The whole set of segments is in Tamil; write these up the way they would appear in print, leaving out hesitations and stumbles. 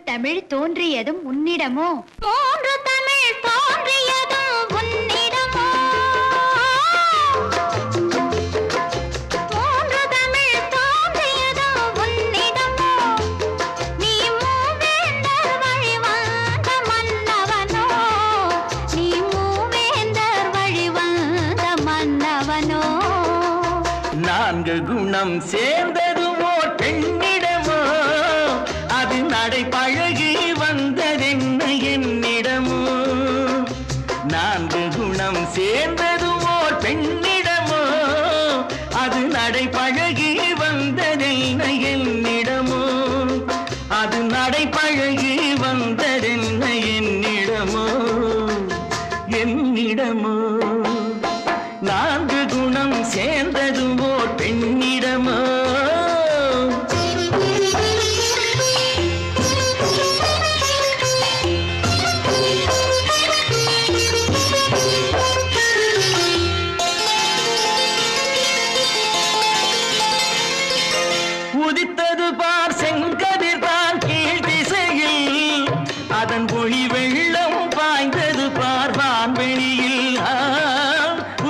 தமிழ் தோன்றியதும் உன்னிடமோ? மூன்று தமிழ் தோன்றியதும் உன்னிடமோ? மூன்று தமிழ் தோன்றியதும் உன்னிடமோ? நீ மூவேந்தர் வழி வந்த மன்னவனோ? நீ மூவேந்தர் வழி வந்த மன்னவனோ? நான்கு குணம் சேர்ந்ததும் ஓர் பெண்ணிடமோ? அது நடை பழகி வந்ததென்ன என்னிடமோ? நான்கு குணம் சேர்ந்ததும் ஓர் பெண்ணிடமோ? அது நடை பழகி வந்ததென்ன என்னிடமோ? அது நடை பழகி வந்ததென்ன என்னிடமோ? என்னிடமோ? நான்கு குணம் சேர்ந்ததும் ஓர் பெண்ணிடமோ? உதித்தது பார் செங்கதிர் தான் கீழ் திசையில், அதன் ஒளி வெள்ளம் பாய்ந்தது பார் வான்வெளியில்.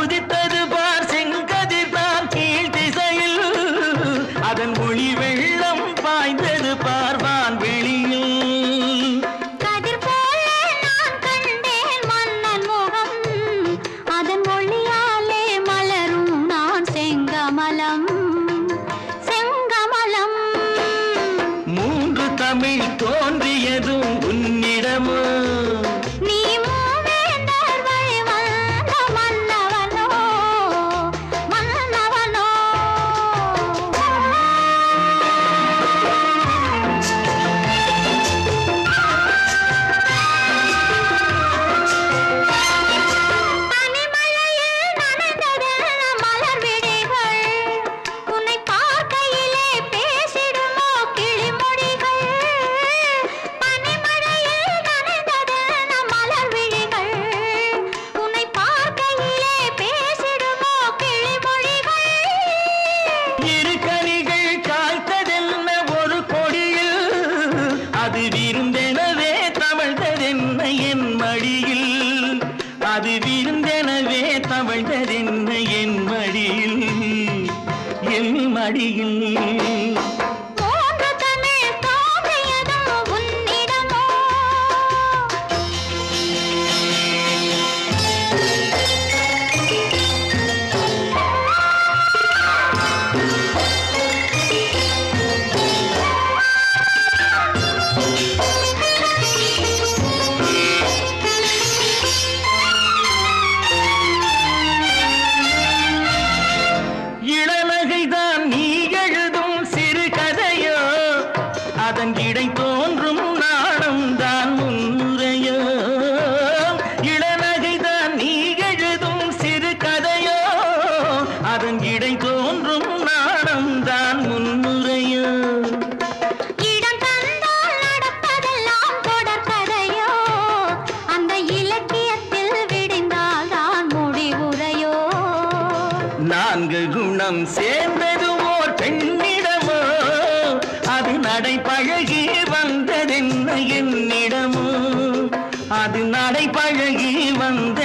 உதித்தது பார் செங்கதிர் தான் கீழ் திசையில், அதன் ஒளி வெள்ளம் பாய்ந்தது பார் வான்வெளியில். கதிர் போல நான் கண்டேன் மன்னன் முகம், அதன் ஒளியாலே மலரும் நான் செங்கமலம். மூன்று தமிழ் தோன்றியதும் உன்னிடமோ? நீ மூவேந்தர் வழி வந்த மன்னவனோ? மன்னவனோ? பனிமழையில் நனைந்ததென்ன மலர் விழிகள், உன்னை பார்க்கையிலே பேசிடுமோ கிளிமொழிகள். பனிமழையில் நனைந்ததென்ன மலர் விழிகள், உன்னை பார்க்கையிலே பேசிடுமோ கிளிமொழிகள். இரு கனிகள் காய்த்ததென்ன ஒரு கொடியில், அது விருந்தெனவே தவழ்ந்ததென்ன என் மடியில். அது விருந்தெனவே தவழ்ந்ததென்ன என் மடியில், என் மடியில். மூன்று தமிழ் தோன்றியதும் உன்னிடமோ? இளநகைதான் நீ எழுதும் சிறு கதையோ? அதன் இடை தோன்றும் நாணம் தான் முன்னுரையோ? இளநகைதான் நீ எழுதும் சிறு கதையோ? அதன் இடை தோன்றும் நாணம் தான் முன்னுரையோ? இடம் தந்தால் நடப்பதெல்லாம் தொடர்கதையோ? அந்த இலக்கியத்தில் விடிந்தால் தான் முடிவுரையோ? நான்கு குணம் சேர்ந்தது ஓர் பெண்ணிடமோ? அது நடை பழகி வந்ததென்ன என்னிடமோ? அது நடை பழகி வந்த